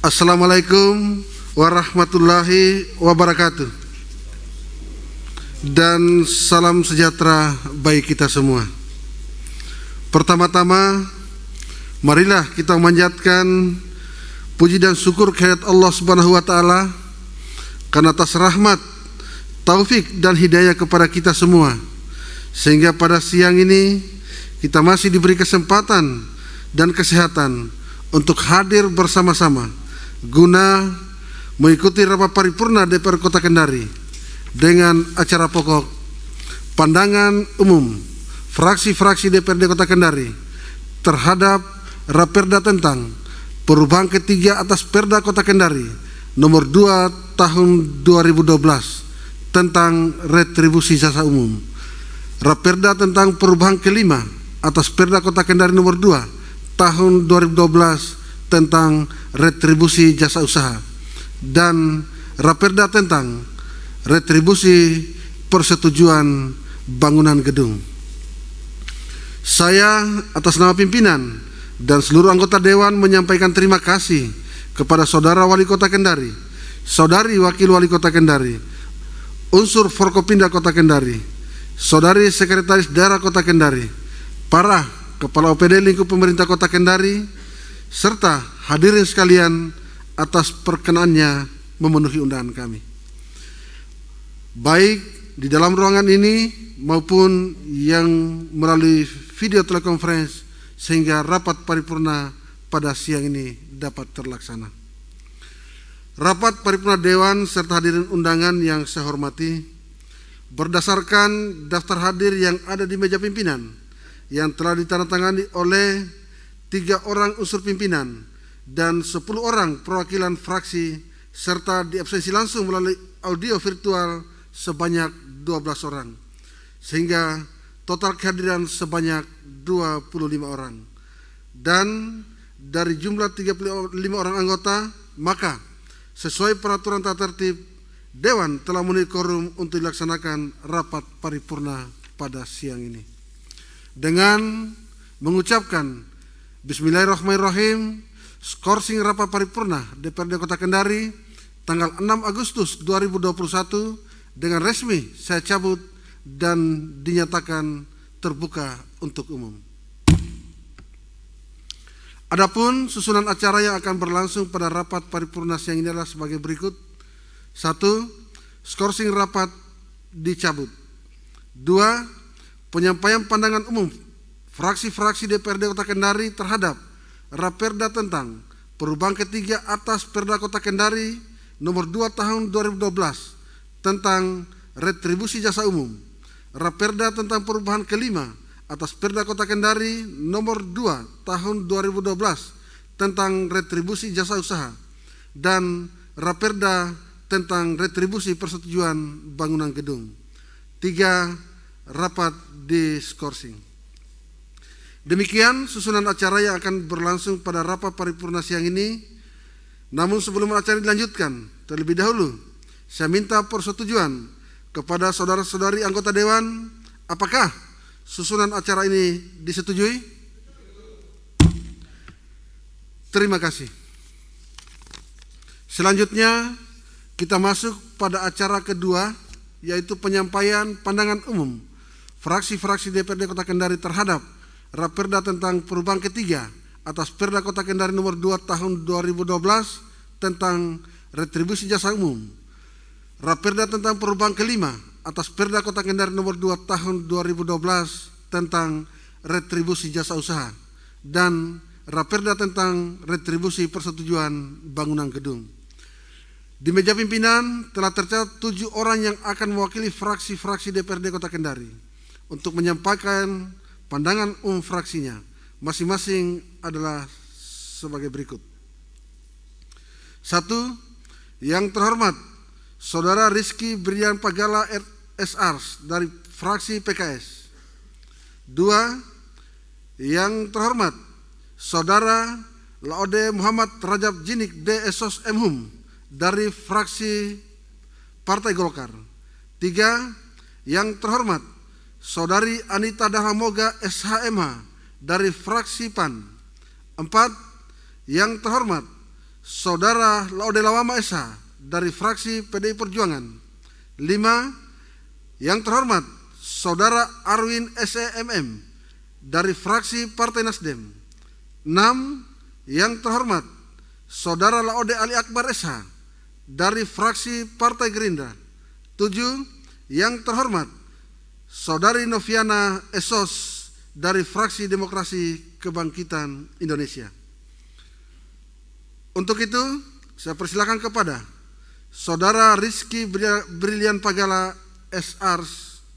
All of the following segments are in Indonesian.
Assalamualaikum warahmatullahi wabarakatuh. Dan salam sejahtera bagi kita semua. Pertama-tama, marilah kita memanjatkan puji dan syukur kehadirat Allah Subhanahu wa taala karena atas rahmat, taufik dan hidayah kepada kita semua, sehingga pada siang ini kita masih diberi kesempatan dan kesehatan untuk hadir bersama-sama guna mengikuti rapat paripurna DPR Kota Kendari dengan acara pokok pandangan umum fraksi-fraksi DPRD Kota Kendari terhadap Raperda tentang perubahan ketiga atas Perda Kota Kendari nomor 2 tahun 2012 tentang retribusi jasa umum, Raperda tentang perubahan kelima atas Perda Kota Kendari nomor 2 tahun 2012 tentang retribusi jasa usaha, dan Raperda tentang retribusi persetujuan bangunan gedung. Saya atas nama pimpinan dan seluruh anggota Dewan menyampaikan terima kasih kepada Saudara Wali Kota Kendari, Saudari Wakil Wali Kota Kendari, unsur Forkopimda Kota Kendari, Saudari Sekretaris Daerah Kota Kendari, para Kepala OPD lingkup pemerintah Kota Kendari, serta hadirin sekalian atas perkenannya memenuhi undangan kami, baik di dalam ruangan ini maupun yang melalui video telekonferensi, sehingga rapat paripurna pada siang ini dapat terlaksana. Rapat paripurna Dewan serta hadirin undangan yang saya hormati, berdasarkan daftar hadir yang ada di meja pimpinan yang telah ditandatangani oleh 3 orang unsur pimpinan dan 10 orang perwakilan fraksi, serta diabsensi langsung melalui audio virtual sebanyak 12 orang, sehingga total kehadiran sebanyak 25 orang. Dan dari jumlah 35 orang anggota, maka sesuai peraturan tata tertib, Dewan telah memenuhi quorum untuk dilaksanakan rapat paripurna pada siang ini. Dengan mengucapkan Bismillahirrahmanirrahim, skorsing rapat paripurna DPRD Kota Kendari tanggal 6 Agustus 2021 dengan resmi saya cabut dan dinyatakan terbuka untuk umum. Adapun susunan acara yang akan berlangsung pada rapat paripurna siang ini adalah sebagai berikut. 1. Skorsing rapat dicabut. 2. Penyampaian pandangan umum fraksi-fraksi DPRD Kota Kendari terhadap Raperda tentang perubahan ketiga atas Perda Kota Kendari nomor 2 tahun 2012 tentang retribusi jasa umum, Raperda tentang perubahan kelima atas Perda Kota Kendari nomor 2 tahun 2012 tentang retribusi jasa usaha, dan Raperda tentang retribusi persetujuan bangunan gedung. 3. Rapat diskorsing. Demikian susunan acara yang akan berlangsung pada rapat paripurna siang ini. Namun sebelum acara dilanjutkan, terlebih dahulu saya minta persetujuan kepada saudara-saudari anggota Dewan. Apakah susunan acara ini disetujui? Terima kasih. Selanjutnya kita masuk pada acara kedua, yaitu penyampaian pandangan umum fraksi-fraksi DPRD Kota Kendari terhadap Raperda tentang perubahan ketiga atas Perda Kota Kendari nomor 2 tahun 2012 tentang retribusi jasa umum, Raperda tentang perubahan kelima atas Perda Kota Kendari nomor 2 tahun 2012 tentang retribusi jasa usaha, dan Raperda tentang retribusi persetujuan bangunan gedung. Di meja pimpinan telah tercatat 7 orang yang akan mewakili fraksi-fraksi DPRD Kota Kendari untuk menyampaikan pandangan umum fraksinya. Masing-masing adalah sebagai berikut. 1. Yang terhormat Saudara Rizky Brian Pagala SR dari fraksi PKS. 2. Yang terhormat Saudara Laode Muhammad Rajab Jinik D. Esos MHum dari fraksi Partai Golkar. 3. Yang terhormat Saudari Anita Dahamoga SHMH dari fraksi PAN. 4. Yang terhormat Saudara Laode Lawama Esa dari fraksi PDI Perjuangan. 5. Yang terhormat Saudara Arwin SEMM dari fraksi Partai Nasdem. 6. Yang terhormat Saudara Laode Ali Akbar Esa dari fraksi Partai Gerindra. 7. Yang terhormat Saudari Noviana Esos dari fraksi Demokrasi Kebangkitan Indonesia. Untuk itu, saya persilakan kepada Saudara Rizky Brilian Pagala SR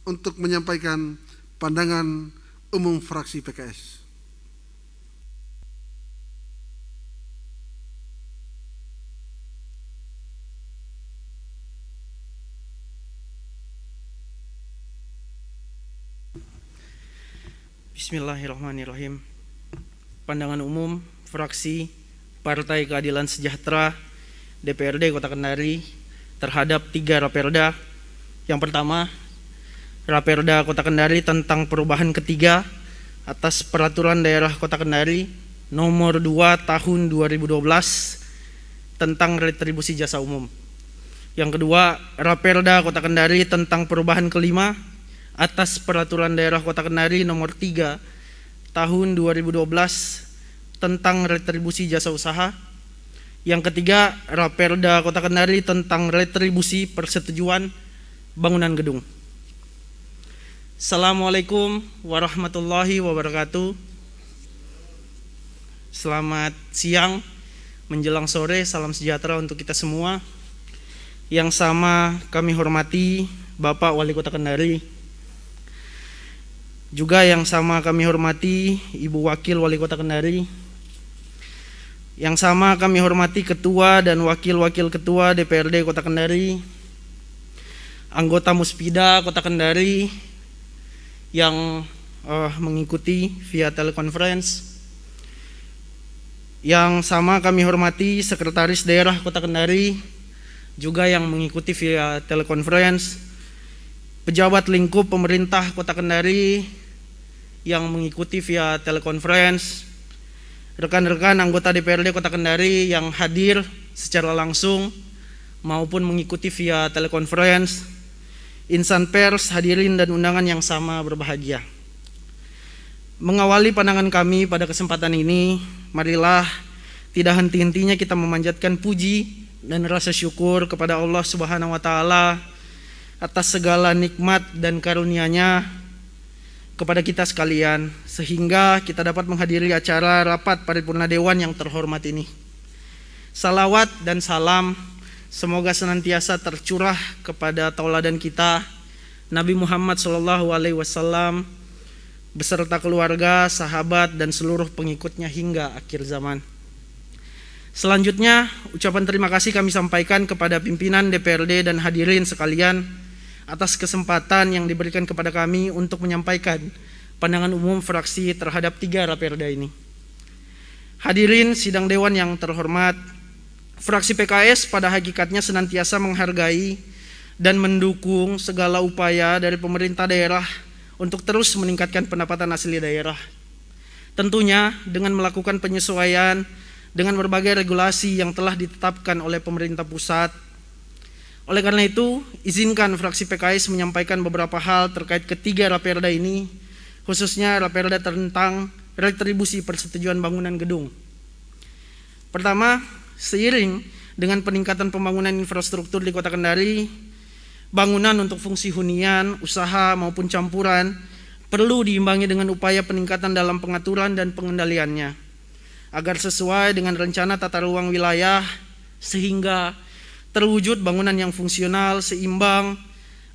untuk menyampaikan pandangan umum fraksi PKS. Bismillahirrahmanirrahim. Pandangan umum fraksi Partai Keadilan Sejahtera DPRD Kota Kendari terhadap 3 raperda. Yang pertama, Raperda Kota Kendari tentang perubahan ketiga atas Peraturan Daerah Kota Kendari Nomor 2 Tahun 2012 tentang retribusi jasa umum. Yang kedua, Raperda Kota Kendari tentang perubahan kelima atas Peraturan Daerah Kota Kendari Nomor 3 Tahun 2012 tentang retribusi jasa usaha. Yang ketiga, Raperda Kota Kendari tentang retribusi persetujuan bangunan gedung. Assalamualaikum warahmatullahi wabarakatuh. Selamat siang menjelang sore, salam sejahtera untuk kita semua. Yang sama kami hormati Bapak Wali Kota Kendari. Juga yang sama kami hormati Ibu Wakil Wali Kota Kendari. Yang sama kami hormati Ketua dan Wakil-Wakil Ketua DPRD Kota Kendari, anggota Muspida Kota Kendari yang mengikuti via telekonferensi. Yang sama kami hormati Sekretaris Daerah Kota Kendari juga yang mengikuti via telekonferensi, pejabat lingkup pemerintah Kota Kendari yang mengikuti via telekonferensi, rekan-rekan anggota DPRD Kota Kendari yang hadir secara langsung maupun mengikuti via telekonferensi, insan pers, hadirin dan undangan yang sama berbahagia. Mengawali pandangan kami pada kesempatan ini, marilah tidak henti-hentinya kita memanjatkan puji dan rasa syukur kepada Allah Subhanahu wa Ta'ala atas segala nikmat dan karunia-Nya kepada kita sekalian, sehingga kita dapat menghadiri acara rapat paripurna Dewan yang terhormat ini. Salawat dan salam semoga senantiasa tercurah kepada tauladan kita Nabi Muhammad SAW beserta keluarga, sahabat dan seluruh pengikutnya hingga akhir zaman. Selanjutnya, ucapan terima kasih kami sampaikan kepada pimpinan DPRD dan hadirin sekalian atas kesempatan yang diberikan kepada kami untuk menyampaikan pandangan umum fraksi terhadap 3 raperda ini. Hadirin sidang Dewan yang terhormat, fraksi PKS pada hakikatnya senantiasa menghargai dan mendukung segala upaya dari pemerintah daerah untuk terus meningkatkan pendapatan asli daerah. Tentunya dengan melakukan penyesuaian dengan berbagai regulasi yang telah ditetapkan oleh pemerintah pusat. Oleh karena itu, izinkan fraksi PKS menyampaikan beberapa hal terkait ketiga raperda ini, khususnya raperda tentang retribusi persetujuan bangunan gedung. Pertama, seiring dengan peningkatan pembangunan infrastruktur di Kota Kendari, bangunan untuk fungsi hunian, usaha maupun campuran perlu diimbangi dengan upaya peningkatan dalam pengaturan dan pengendaliannya agar sesuai dengan rencana tata ruang wilayah sehingga terwujud bangunan yang fungsional, seimbang,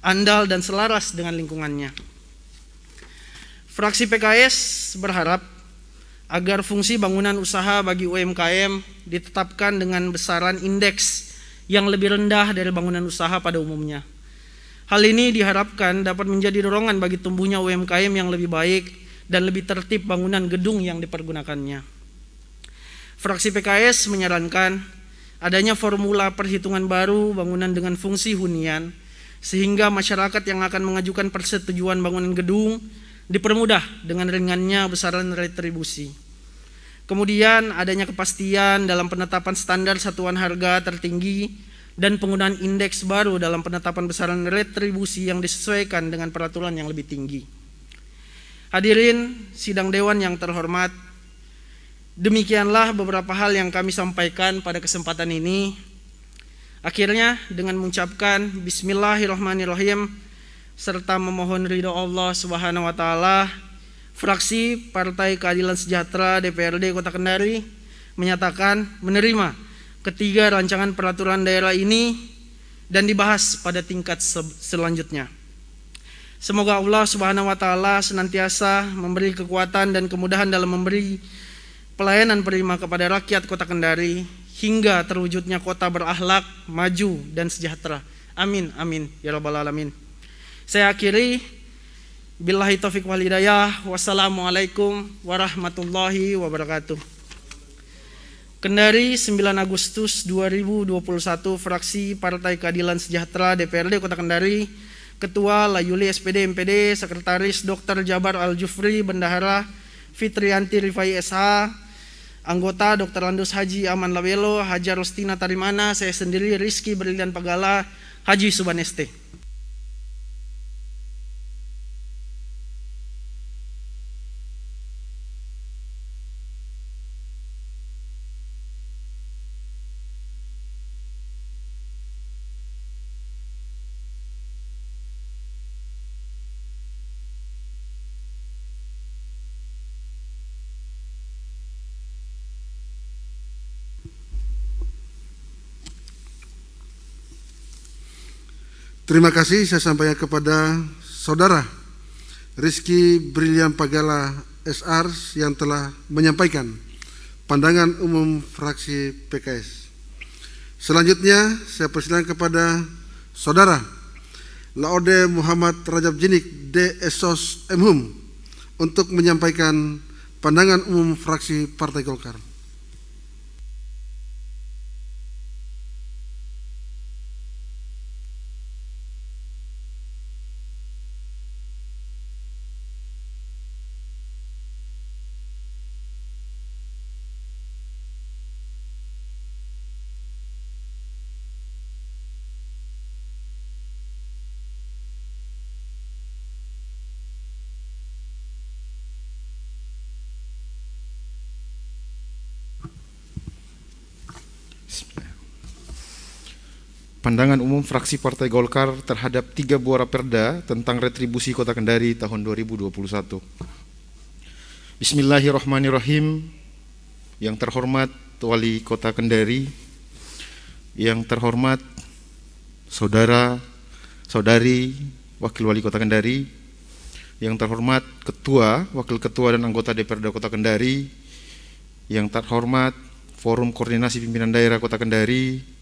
andal dan selaras dengan lingkungannya. Fraksi PKS berharap agar fungsi bangunan usaha bagi UMKM ditetapkan dengan besaran indeks yang lebih rendah dari bangunan usaha pada umumnya. Hal ini diharapkan dapat menjadi dorongan bagi tumbuhnya UMKM yang lebih baik dan lebih tertib bangunan gedung yang dipergunakannya. Fraksi PKS menyarankan adanya formula perhitungan baru bangunan dengan fungsi hunian sehingga masyarakat yang akan mengajukan persetujuan bangunan gedung dipermudah dengan ringannya besaran retribusi. Kemudian adanya kepastian dalam penetapan standar satuan harga tertinggi dan penggunaan indeks baru dalam penetapan besaran retribusi yang disesuaikan dengan peraturan yang lebih tinggi. Hadirin sidang dewan yang terhormat, demikianlah beberapa hal yang kami sampaikan pada kesempatan ini. Akhirnya dengan mengucapkan Bismillahirrahmanirrahim serta memohon ridho Allah Subhanahu wa taala, fraksi Partai Keadilan Sejahtera DPRD Kota Kendari menyatakan menerima ketiga rancangan peraturan daerah ini dan dibahas pada tingkat selanjutnya. Semoga Allah Subhanahu wa taala senantiasa memberi kekuatan dan kemudahan dalam memberi pelayanan prima kepada rakyat Kota Kendari hingga terwujudnya kota berakhlak, maju dan sejahtera. Amin amin ya rabbal alamin. Saya akhiri, billahi taufiq wal hidayah. Wassalamualaikum warahmatullahi wabarakatuh. Kendari 9 Agustus 2021, fraksi Partai Keadilan Sejahtera DPRD Kota Kendari, Ketua Layuli SPD MPD, Sekretaris Dr. Jabar Al-Jufri, Bendahara Fitrianti Rifai SH, anggota Dr. Landus Haji Aman Lawelo, Haja Rostina Tarimana, saya sendiri Rizky Brilian Pagala, Haji Subaneste. Terima kasih saya sampaikan kepada Saudara Rizky Brilian Pagala SR yang telah menyampaikan pandangan umum fraksi PKS. Selanjutnya saya persilakan kepada Saudara Laode Muhammad Rajab Jinik DSOS MHUM untuk menyampaikan pandangan umum fraksi Partai Golkar. Pandangan umum fraksi Partai Golkar terhadap 3 buah raperda tentang retribusi Kota Kendari tahun 2021. Bismillahirrahmanirrahim. Yang terhormat Wali Kota Kendari, yang terhormat Saudara, Saudari, Wakil Wali Kota Kendari, yang terhormat Ketua, Wakil Ketua dan anggota DPRD Kota Kendari, yang terhormat Forum Koordinasi Pimpinan Daerah Kota Kendari,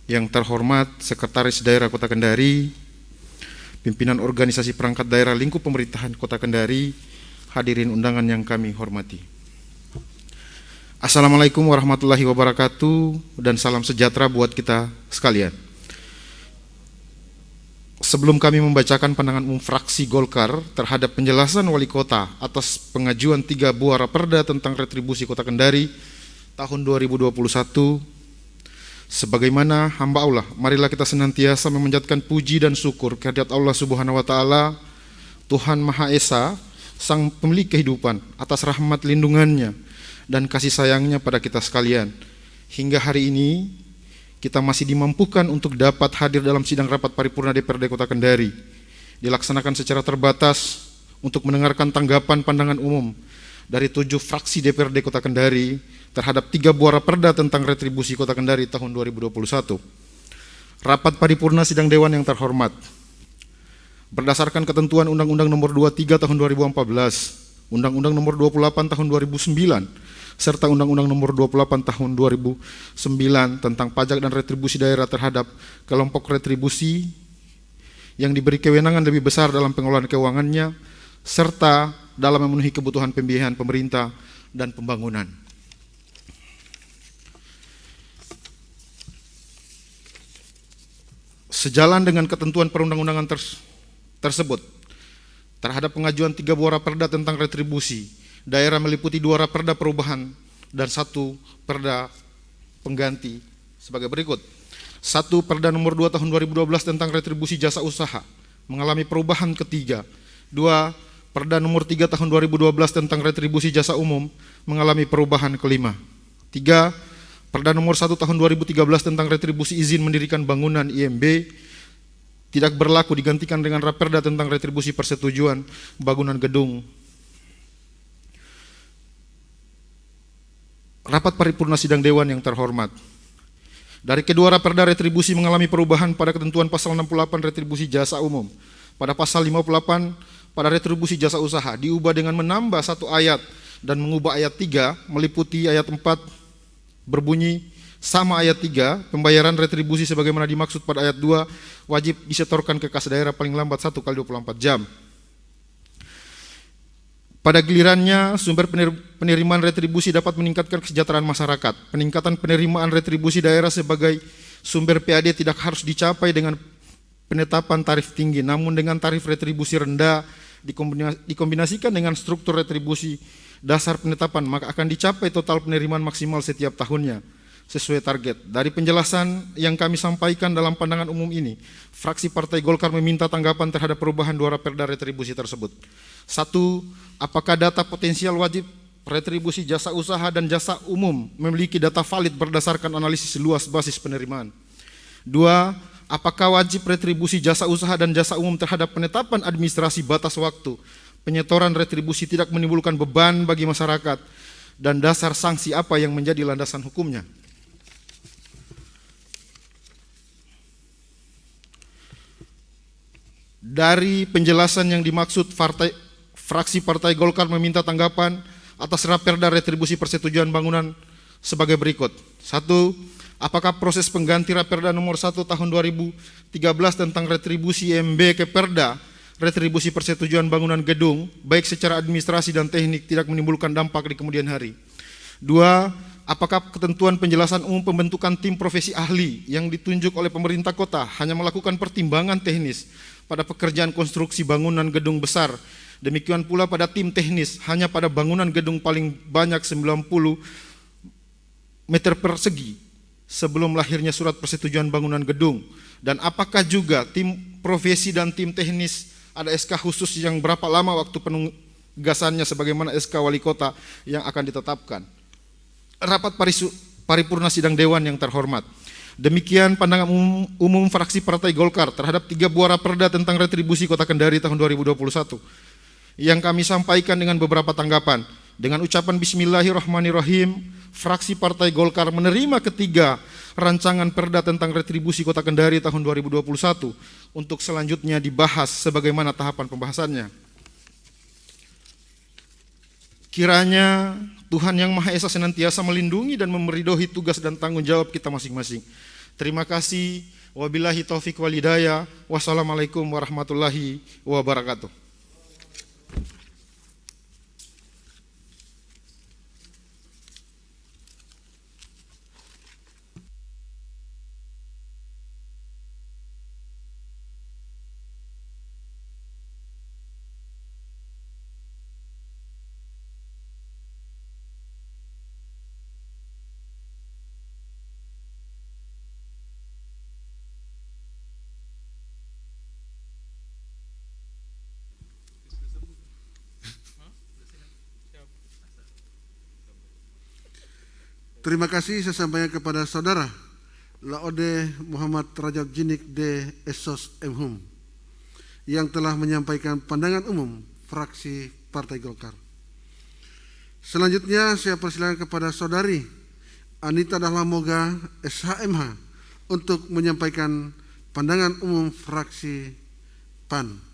yang terhormat Sekretaris Daerah Kota Kendari, pimpinan organisasi perangkat daerah lingkup pemerintahan Kota Kendari, hadirin undangan yang kami hormati. Assalamualaikum warahmatullahi wabarakatuh dan salam sejahtera buat kita sekalian. Sebelum kami membacakan pandangan umum fraksi Golkar terhadap penjelasan Wali Kota atas pengajuan 3 buah raperda tentang retribusi Kota Kendari tahun 2021, sebagaimana hamba Allah, marilah kita senantiasa memanjatkan puji dan syukur kehadirat Allah Subhanahu wa taala, Tuhan Maha Esa, Sang Pemilik kehidupan, atas rahmat lindungannya dan kasih sayangnya pada kita sekalian. Hingga hari ini kita masih dimampukan untuk dapat hadir dalam sidang rapat paripurna DPRD Kota Kendari, dilaksanakan secara terbatas untuk mendengarkan tanggapan pandangan umum dari 7 fraksi DPRD Kota Kendari terhadap 3 buah raperda tentang retribusi Kota Kendari tahun 2021. Rapat paripurna sidang dewan yang terhormat, berdasarkan ketentuan Undang-Undang Nomor 23 Tahun 2014, Undang-Undang Nomor 28 Tahun 2009, serta Undang-Undang Nomor 28 Tahun 2009 tentang pajak dan retribusi daerah terhadap kelompok retribusi yang diberi kewenangan lebih besar dalam pengelolaan keuangannya, serta dalam memenuhi kebutuhan pembiayaan pemerintah dan pembangunan. Sejalan dengan ketentuan perundang-undangan tersebut, terhadap pengajuan 3 buah raperda tentang retribusi daerah meliputi 2 raperda perubahan dan 1 perda pengganti sebagai berikut. 1. Perda nomor 2 tahun 2012 tentang retribusi jasa usaha mengalami perubahan ketiga. 2. Perda nomor 3 tahun 2012 tentang retribusi jasa umum mengalami perubahan kelima. 3. Perda nomor 1 tahun 2013 tentang retribusi izin mendirikan bangunan IMB tidak berlaku, digantikan dengan Raperda tentang retribusi persetujuan bangunan gedung. Rapat paripurna sidang dewan yang terhormat, dari kedua Raperda retribusi mengalami perubahan pada ketentuan pasal 68 retribusi jasa umum. Pada pasal 58 pada retribusi jasa usaha diubah dengan menambah 1 ayat dan mengubah ayat 3 meliputi ayat 4 berbunyi sama ayat 3, pembayaran retribusi sebagaimana dimaksud pada ayat 2 wajib disetorkan ke kas daerah paling lambat 1 kali 24 jam. Pada gilirannya, sumber penerimaan retribusi dapat meningkatkan kesejahteraan masyarakat. Peningkatan penerimaan retribusi daerah sebagai sumber PAD tidak harus dicapai dengan penetapan tarif tinggi, namun dengan tarif retribusi rendah dikombinasikan dengan struktur retribusi dasar penetapan, maka akan dicapai total penerimaan maksimal setiap tahunnya sesuai target. Dari penjelasan yang kami sampaikan dalam pandangan umum ini, fraksi Partai Golkar meminta tanggapan terhadap perubahan 2 Raperda retribusi tersebut. 1. Apakah data potensial wajib retribusi jasa usaha dan jasa umum memiliki data valid berdasarkan analisis luas basis penerimaan? 2. Apakah wajib retribusi jasa usaha dan jasa umum terhadap penetapan administrasi batas waktu, penyetoran retribusi tidak menimbulkan beban bagi masyarakat, dan dasar sanksi apa yang menjadi landasan hukumnya? Dari penjelasan yang dimaksud, fraksi Partai Golkar meminta tanggapan atas Raperda retribusi persetujuan bangunan sebagai berikut. 1. Apakah proses pengganti Raperda nomor 1 tahun 2013 tentang retribusi MB ke Perda retribusi persetujuan bangunan gedung baik secara administrasi dan teknik tidak menimbulkan dampak di kemudian hari? 2. Apakah ketentuan penjelasan umum pembentukan tim profesi ahli yang ditunjuk oleh pemerintah kota hanya melakukan pertimbangan teknis pada pekerjaan konstruksi bangunan gedung besar, demikian pula pada tim teknis hanya pada bangunan gedung paling banyak 90 meter persegi sebelum lahirnya surat persetujuan bangunan gedung? Dan apakah juga tim profesi dan tim teknis ada SK khusus yang berapa lama waktu penugasannya sebagaimana SK wali kota yang akan ditetapkan? Rapat paripurna sidang dewan yang terhormat, demikian pandangan umum fraksi Partai Golkar terhadap 3 buah Raperda tentang retribusi Kota Kendari tahun 2021 yang kami sampaikan dengan beberapa tanggapan. Dengan ucapan Bismillahirrahmanirrahim, fraksi Partai Golkar menerima ketiga rancangan perda tentang retribusi Kota Kendari tahun 2021 untuk selanjutnya dibahas sebagaimana tahapan pembahasannya. Kiranya Tuhan Yang Maha Esa senantiasa melindungi dan memeridoi tugas dan tanggung jawab kita masing-masing. Terima kasih. Wabillahi taufiq wal hidayah. Wassalamualaikum warahmatullahi wabarakatuh. Terima kasih saya sampaikan kepada saudara Laode Muhammad Rajab Jinik D. Esos MHum yang telah menyampaikan pandangan umum fraksi Partai Golkar. Selanjutnya saya persilakan kepada saudari Anita Dahlan Moga SHMH untuk menyampaikan pandangan umum fraksi PAN.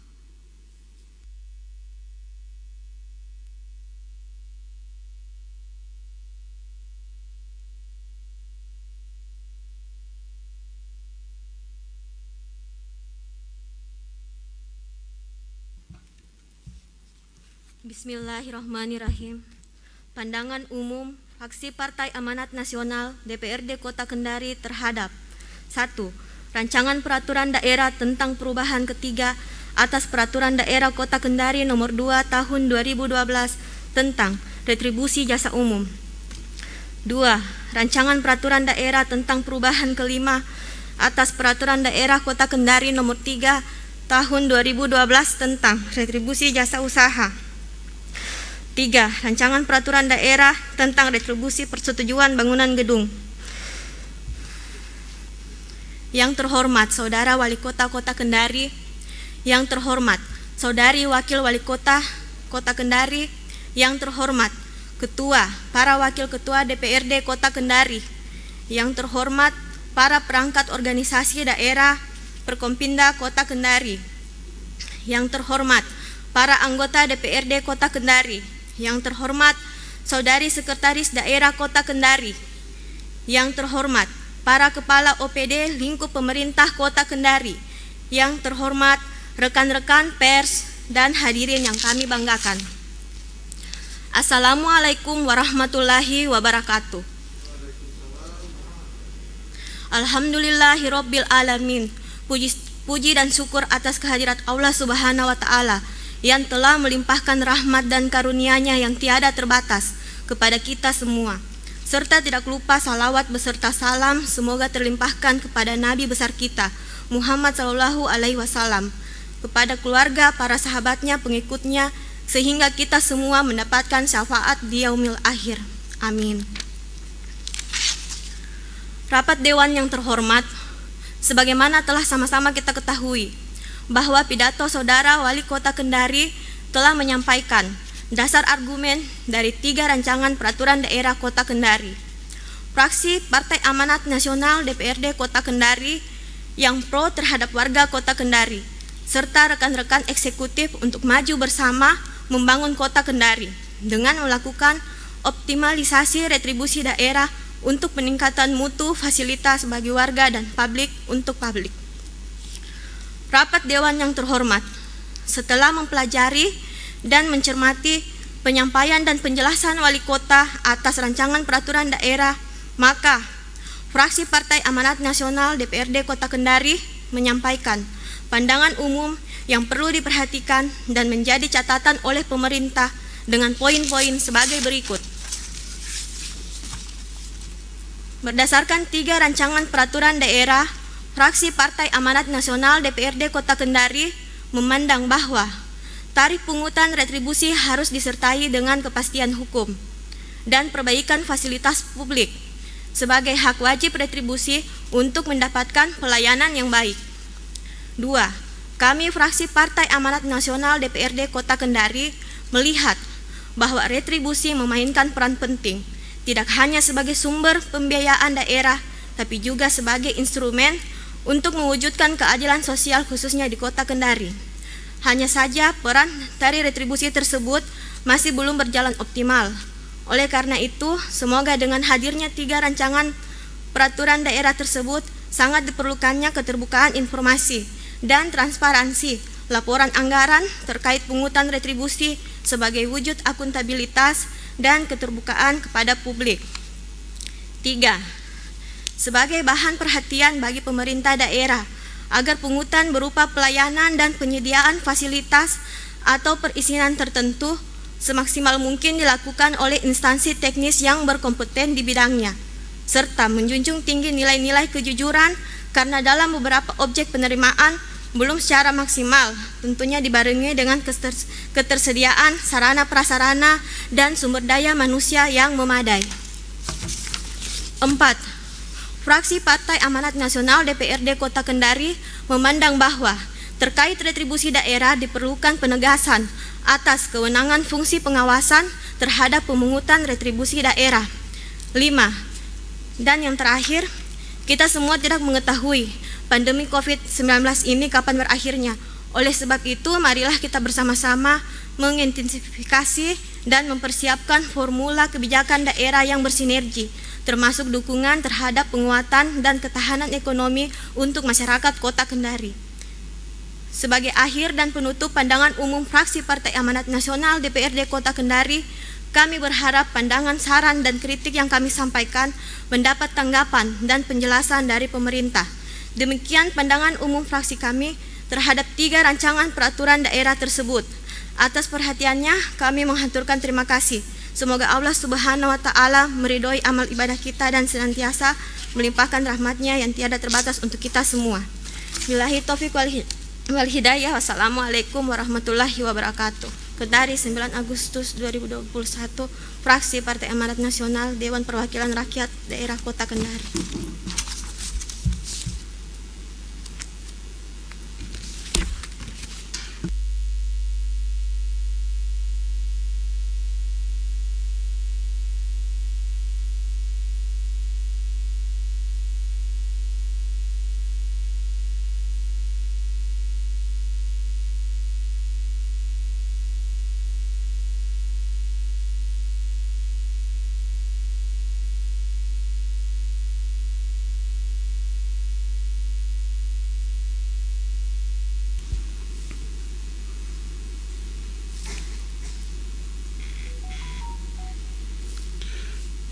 Bismillahirrahmanirrahim. Pandangan umum fraksi Partai Amanat Nasional DPRD Kota Kendari terhadap 1. Rancangan Peraturan Daerah tentang perubahan ketiga atas Peraturan Daerah Kota Kendari Nomor 2 Tahun 2012 tentang retribusi jasa umum. 2. Rancangan Peraturan Daerah tentang perubahan kelima atas Peraturan Daerah Kota Kendari Nomor 3 Tahun 2012 tentang retribusi jasa usaha. 3. Rancangan Peraturan Daerah tentang retribusi persetujuan bangunan gedung. Yang terhormat Saudara Wali Kota Kota Kendari, yang terhormat Saudari Wakil Wali Kota Kota Kendari, yang terhormat Ketua, para Wakil Ketua DPRD Kota Kendari, yang terhormat para perangkat organisasi daerah Perkompinda Kota Kendari, yang terhormat para anggota DPRD Kota Kendari, yang terhormat Saudari Sekretaris Daerah Kota Kendari, yang terhormat para Kepala OPD lingkup pemerintah Kota Kendari, yang terhormat rekan-rekan pers dan hadirin yang kami banggakan. Assalamualaikum warahmatullahi wabarakatuh. Alhamdulillahirabbil alamin. Puji dan syukur atas kehadirat Allah Subhanahu wa taala yang telah melimpahkan rahmat dan karunia-Nya yang tiada terbatas kepada kita semua. Serta tidak lupa salawat beserta salam semoga terlimpahkan kepada Nabi besar kita Muhammad sallallahu alaihi wasallam, kepada keluarga, para sahabatnya, pengikutnya, sehingga kita semua mendapatkan syafaat di yaumil akhir. Amin. Rapat Dewan yang terhormat, sebagaimana telah sama-sama kita ketahui bahwa pidato Saudara Wali Kota Kendari telah menyampaikan dasar argumen dari 3 rancangan peraturan daerah Kota Kendari. Fraksi Partai Amanat Nasional DPRD Kota Kendari yang pro terhadap warga Kota Kendari, serta rekan-rekan eksekutif untuk maju bersama membangun Kota Kendari dengan melakukan optimalisasi retribusi daerah untuk peningkatan mutu fasilitas bagi warga dan publik untuk publik. Rapat Dewan yang terhormat, setelah mempelajari dan mencermati penyampaian dan penjelasan Wali Kota atas rancangan peraturan daerah, maka fraksi Partai Amanat Nasional DPRD Kota Kendari menyampaikan pandangan umum yang perlu diperhatikan dan menjadi catatan oleh pemerintah dengan poin-poin sebagai berikut. Berdasarkan 3 rancangan peraturan daerah, fraksi Partai Amanat Nasional DPRD Kota Kendari memandang bahwa tarif pungutan retribusi harus disertai dengan kepastian hukum dan perbaikan fasilitas publik sebagai hak wajib retribusi untuk mendapatkan pelayanan yang baik. 2. Kami fraksi Partai Amanat Nasional DPRD Kota Kendari melihat bahwa retribusi memainkan peran penting, tidak hanya sebagai sumber pembiayaan daerah, tapi juga sebagai instrumen untuk mewujudkan keadilan sosial khususnya di Kota Kendari. Hanya saja peran dari retribusi tersebut masih belum berjalan optimal. Oleh karena itu, semoga dengan hadirnya 3 rancangan peraturan daerah tersebut sangat diperlukannya keterbukaan informasi dan transparansi laporan anggaran terkait pungutan retribusi sebagai wujud akuntabilitas dan keterbukaan kepada publik. 3. Sebagai bahan perhatian bagi pemerintah daerah agar pungutan berupa pelayanan dan penyediaan fasilitas atau perizinan tertentu semaksimal mungkin dilakukan oleh instansi teknis yang berkompeten di bidangnya, serta menjunjung tinggi nilai-nilai kejujuran karena dalam beberapa objek penerimaan belum secara maksimal, tentunya dibarengi dengan ketersediaan sarana prasarana dan sumber daya manusia yang memadai. 4. Fraksi Partai Amanat Nasional DPRD Kota Kendari memandang bahwa terkait retribusi daerah diperlukan penegasan atas kewenangan fungsi pengawasan terhadap pemungutan retribusi daerah. 5. Dan yang terakhir, kita semua tidak mengetahui pandemi COVID-19 ini kapan berakhirnya. Oleh sebab itu, marilah kita bersama-sama mengintensifikasi dan mempersiapkan formula kebijakan daerah yang bersinergi, termasuk dukungan terhadap penguatan dan ketahanan ekonomi untuk masyarakat Kota Kendari. Sebagai akhir dan penutup pandangan umum fraksi Partai Amanat Nasional DPRD Kota Kendari, kami berharap pandangan, saran, dan kritik yang kami sampaikan mendapat tanggapan dan penjelasan dari pemerintah. Demikian pandangan umum fraksi kami terhadap 3 rancangan peraturan daerah tersebut. Atas perhatiannya, kami menghaturkan terima kasih. Semoga Allah Subhanahu wa Ta'ala meridhoi amal ibadah kita dan senantiasa melimpahkan rahmat-Nya yang tiada terbatas untuk kita semua. Billahi taufiq wal hidayah. Wassalamualaikum warahmatullahi wabarakatuh. Kendari 9 Agustus 2021, Fraksi Partai Amanat Nasional, Dewan Perwakilan Rakyat Daerah Kota Kendari.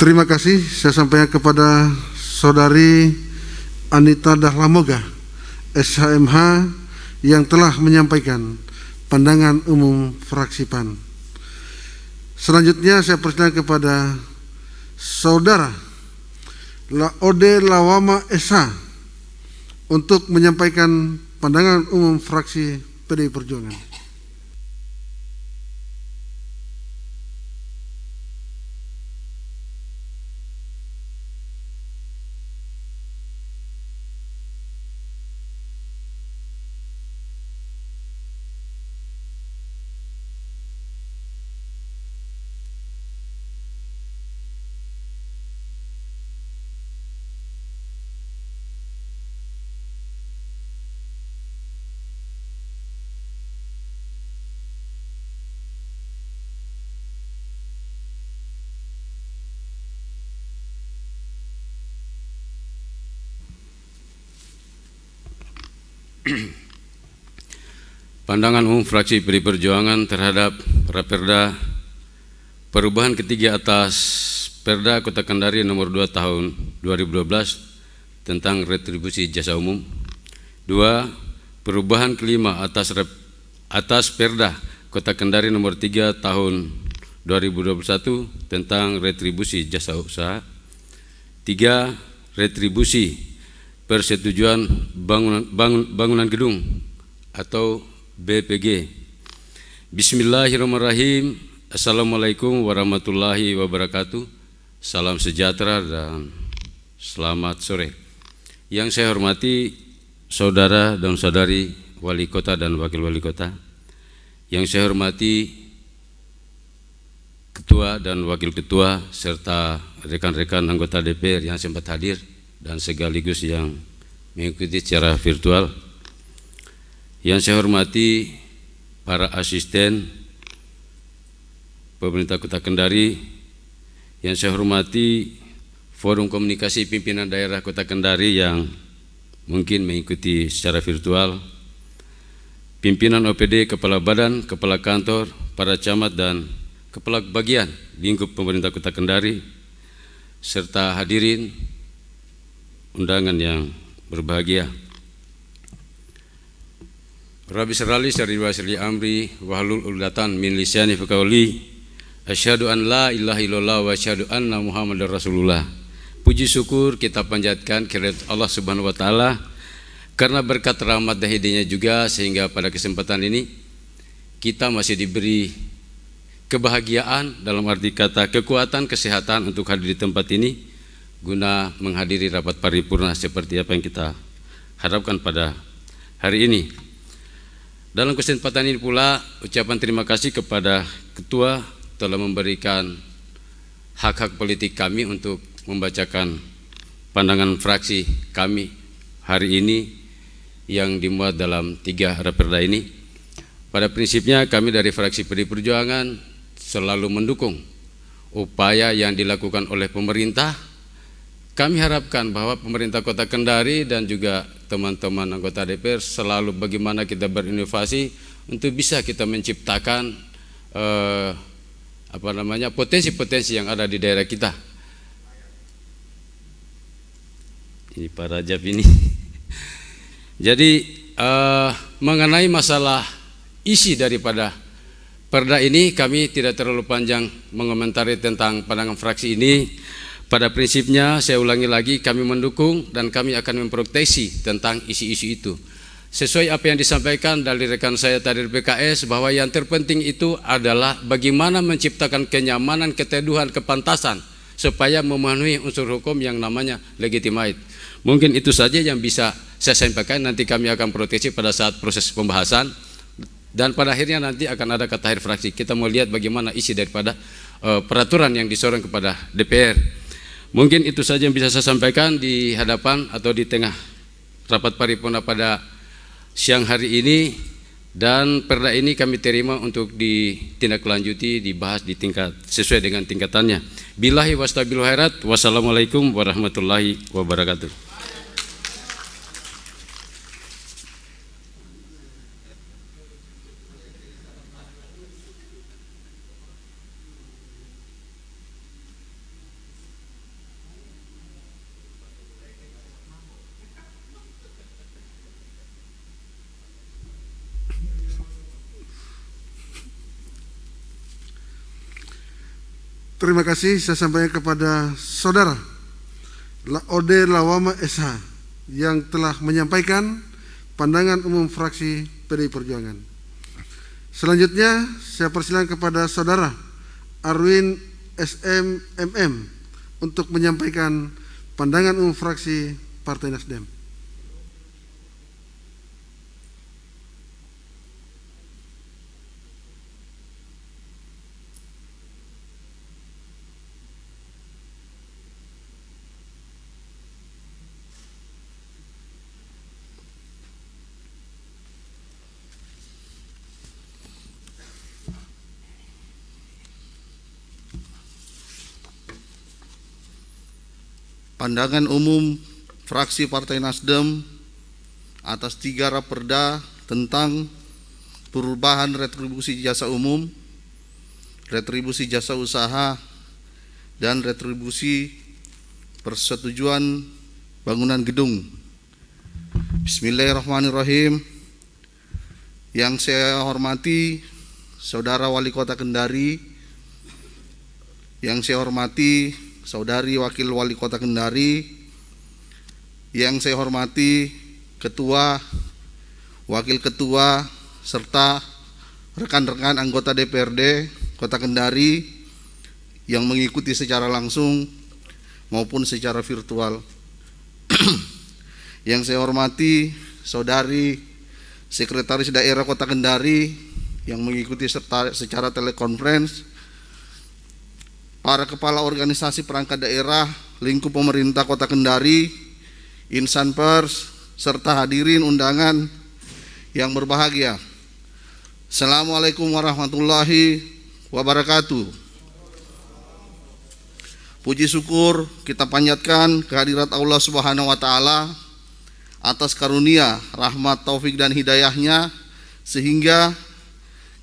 Terima kasih saya sampaikan kepada Saudari Anita Dahlamoga, SHMH, yang telah menyampaikan pandangan umum fraksi PAN. Selanjutnya saya persilakan kepada Saudara Ode Lawama Esa untuk menyampaikan pandangan umum fraksi PDI Perjuangan. Pandangan umum fraksi PDI Perjuangan terhadap Raperda perubahan ketiga atas Perda Kota Kendari nomor 2 tahun 2012 tentang retribusi jasa umum. 2. Perubahan kelima atas Perda Kota Kendari nomor 3 tahun 2021 tentang retribusi jasa usaha. 3. Retribusi persetujuan bangunan gedung atau BPG. Bismillahirrahmanirrahim. Assalamualaikum warahmatullahi wabarakatuh. Salam sejahtera dan selamat sore. Yang saya hormati saudara dan saudari wali kota dan wakil wali kota. Yang saya hormati ketua dan wakil ketua serta rekan-rekan anggota DPR yang sempat hadir dan sekaligus yang mengikuti secara virtual. Yang saya hormati para asisten pemerintah Kota Kendari, yang saya hormati Forum Komunikasi Pimpinan Daerah Kota Kendari yang mungkin mengikuti secara virtual, pimpinan OPD, kepala badan, kepala kantor, para camat dan kepala bagian lingkup pemerintah Kota Kendari, serta hadirin undangan yang berbahagia. Rabbi syrali syarri wa sirli amri wahlul 'uqdatam min lisani faqauli asyhadu an la ilaha illallah wa asyhadu anna muhammadar rasulullah. Puji syukur kita panjatkan kehadirat Allah Subhanahu wa taala karena berkat rahmat dan hidayahnya juga sehingga pada kesempatan ini kita masih diberi kebahagiaan, dalam arti kata kekuatan, kesehatan untuk hadir di tempat ini guna menghadiri rapat paripurna seperti apa yang kita harapkan pada hari ini. Dalam kesempatan ini pula ucapan terima kasih kepada Ketua telah memberikan hak-hak politik kami untuk membacakan pandangan fraksi kami hari ini yang dimuat dalam 3 raperda ini. Pada prinsipnya kami dari fraksi PDI Perjuangan selalu mendukung upaya yang dilakukan oleh pemerintah. Kami harapkan bahwa pemerintah Kota Kendari dan juga teman-teman anggota DPR selalu bagaimana kita berinovasi untuk bisa kita menciptakan potensi-potensi yang ada di daerah kita. Ini Pak Rajab ini. Jadi mengenai masalah isi daripada Perda ini kami tidak terlalu panjang mengomentari tentang pandangan fraksi ini. Pada prinsipnya saya ulangi lagi, kami mendukung dan kami akan memproteksi tentang isu-isu itu. Sesuai apa yang disampaikan dari rekan saya tadi dari PKS, bahwa yang terpenting itu adalah bagaimana menciptakan kenyamanan, keteduhan, kepantasan supaya memenuhi unsur hukum yang namanya legitimate. Mungkin itu saja yang bisa saya sampaikan. Nanti kami akan proteksi pada saat proses pembahasan. Dan pada akhirnya nanti akan ada kata akhir fraksi. Kita mau lihat bagaimana isi daripada peraturan yang disorong kepada DPR. Mungkin itu saja yang bisa saya sampaikan di hadapan atau di tengah rapat paripurna pada siang hari ini. Dan perda ini kami terima untuk ditindaklanjuti, dibahas di tingkat sesuai dengan tingkatannya. Billahi wastabilu khairat. Wassalamualaikum warahmatullahi wabarakatuh. Terima kasih saya sampaikan kepada saudara Ode Lawama SH yang telah menyampaikan pandangan umum fraksi PDI Perjuangan. Selanjutnya saya persilakan kepada saudara Arwin SMMM untuk menyampaikan pandangan umum fraksi Partai Nasdem. Pandangan umum fraksi Partai Nasdem atas 3 raperda tentang perubahan retribusi jasa umum, retribusi jasa usaha, dan retribusi persetujuan bangunan gedung. Bismillahirrahmanirrahim. Yang saya hormati Saudara Wali Kota Kendari, yang saya hormati Saudari Wakil Wali Kota Kendari, yang saya hormati Ketua, Wakil Ketua, serta rekan-rekan anggota DPRD Kota Kendari yang mengikuti secara langsung maupun secara virtual. Yang saya hormati Saudari Sekretaris Daerah Kota Kendari yang mengikuti secara telekonferensi, para kepala organisasi perangkat daerah lingkup pemerintah Kota Kendari, insan pers, serta hadirin undangan yang berbahagia. Assalamualaikum warahmatullahi wabarakatuh. Puji syukur kita panjatkan kehadirat Allah Subhanahu wa Ta'ala atas karunia, rahmat, taufik, dan hidayahnya, sehingga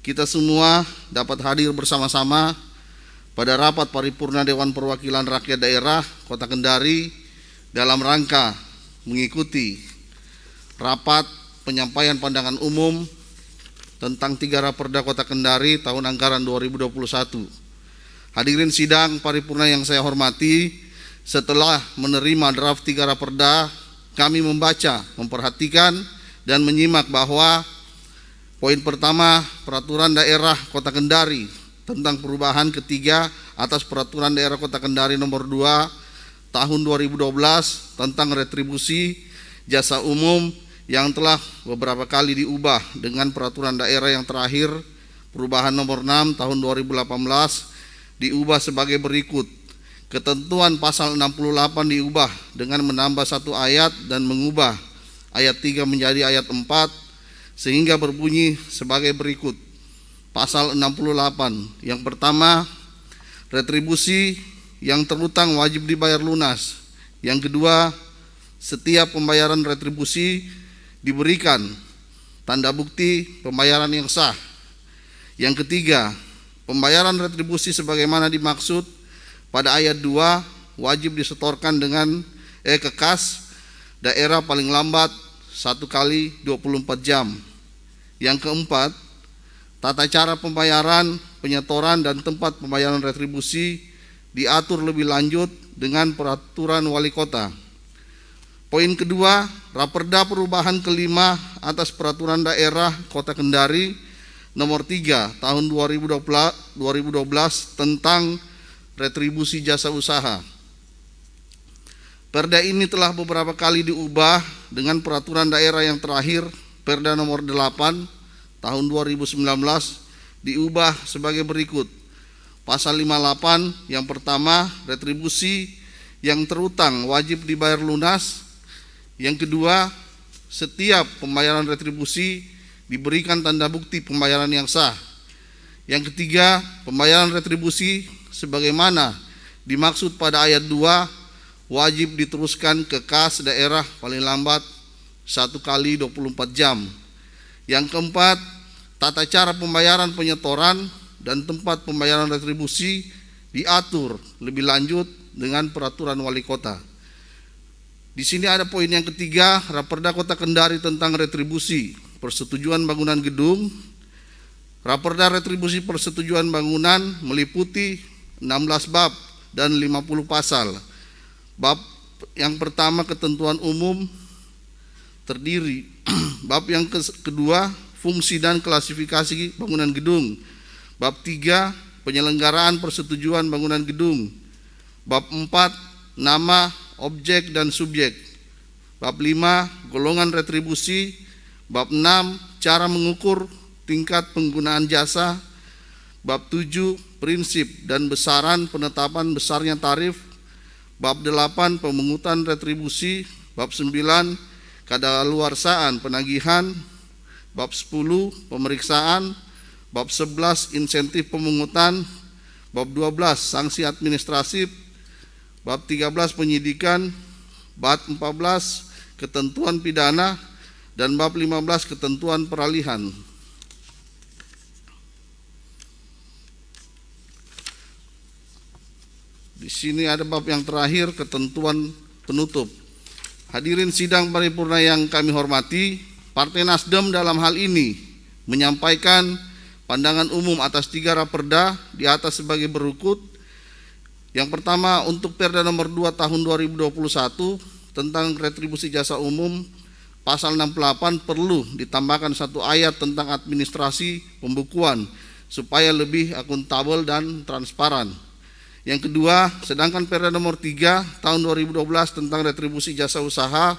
kita semua dapat hadir bersama-sama pada rapat paripurna Dewan Perwakilan Rakyat Daerah Kota Kendari dalam rangka mengikuti rapat penyampaian pandangan umum tentang 3 raperda Kota Kendari tahun anggaran 2021. Hadirin sidang paripurna yang saya hormati, setelah menerima draft 3 raperda, kami membaca, memperhatikan, dan menyimak bahwa poin pertama, peraturan daerah Kota Kendari tentang perubahan ketiga atas peraturan daerah Kota Kendari nomor 2 tahun 2012 tentang retribusi jasa umum yang telah beberapa kali diubah dengan peraturan daerah yang terakhir perubahan nomor 6 tahun 2018 diubah sebagai berikut. Ketentuan pasal 68 diubah dengan menambah 1 ayat dan mengubah ayat 3 menjadi ayat 4 sehingga berbunyi sebagai berikut. Pasal 68, yang pertama, retribusi yang terutang wajib dibayar lunas. Yang kedua, setiap pembayaran retribusi diberikan tanda bukti pembayaran yang sah. Yang ketiga, pembayaran retribusi sebagaimana dimaksud pada ayat 2 wajib disetorkan dengan ke kas daerah paling lambat 1 kali 24 jam. Yang keempat, tata cara pembayaran, penyetoran, dan tempat pembayaran retribusi diatur lebih lanjut dengan peraturan wali kota. Poin kedua, Raperda perubahan kelima atas peraturan daerah Kota Kendari nomor 3 tahun 2012 tentang retribusi jasa usaha. Perda ini telah beberapa kali diubah dengan peraturan daerah yang terakhir, Perda nomor 8 tahun 2019, diubah sebagai berikut. Pasal 58, yang pertama, retribusi yang terutang wajib dibayar lunas. Yang kedua, setiap pembayaran retribusi diberikan tanda bukti pembayaran yang sah. Yang ketiga, pembayaran retribusi sebagaimana dimaksud pada ayat 2 wajib diteruskan ke kas daerah paling lambat 1 kali 24 jam. Yang keempat, tata cara pembayaran penyetoran dan tempat pembayaran retribusi diatur lebih lanjut dengan peraturan wali kota. Di sini ada poin yang ketiga, Raperda Kota Kendari tentang retribusi persetujuan bangunan gedung. Raperda retribusi persetujuan bangunan meliputi 16 bab dan 50 pasal. Bab yang pertama, ketentuan umum terdiri. Bab yang kedua, fungsi dan klasifikasi bangunan gedung. Bab 3, penyelenggaraan persetujuan bangunan gedung. Bab 4, nama, objek, dan subjek. Bab 5, golongan retribusi. Bab 6, cara mengukur tingkat penggunaan jasa. Bab 7, prinsip dan besaran penetapan besarnya tarif. Bab 8, pemungutan retribusi. Bab 9, kadaluarsaan penagihan. Bab 10, pemeriksaan. Bab 11, insentif pemungutan. Bab 12, sanksi administratif. Bab 13, penyidikan. Bab 14, ketentuan pidana. Dan bab 15, ketentuan peralihan. Di sini ada bab yang terakhir, ketentuan penutup. Hadirin sidang paripurna yang kami hormati, Partai Nasdem dalam hal ini menyampaikan pandangan umum atas 3 raperda di atas sebagai berikut. Yang pertama, untuk Perda nomor 2 tahun 2021 tentang retribusi jasa umum, pasal 68 perlu ditambahkan 1 ayat tentang administrasi pembukuan supaya lebih akuntabel dan transparan. Yang kedua, sedangkan Perda nomor 3 tahun 2012 tentang retribusi jasa usaha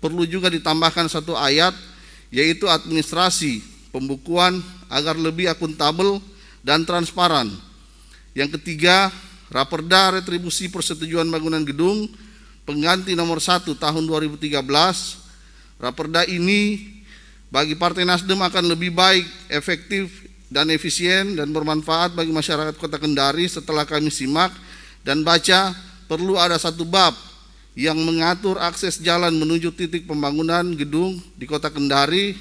perlu juga ditambahkan 1 ayat, yaitu administrasi pembukuan agar lebih akuntabel dan transparan. Yang ketiga, Raperda retribusi persetujuan bangunan gedung pengganti nomor 1 tahun 2013. Raperda ini bagi Partai Nasdem akan lebih baik, efektif, dan efisien dan bermanfaat bagi masyarakat Kota Kendari. Setelah kami simak dan baca, perlu ada 1 bab yang mengatur akses jalan menuju titik pembangunan gedung di Kota Kendari.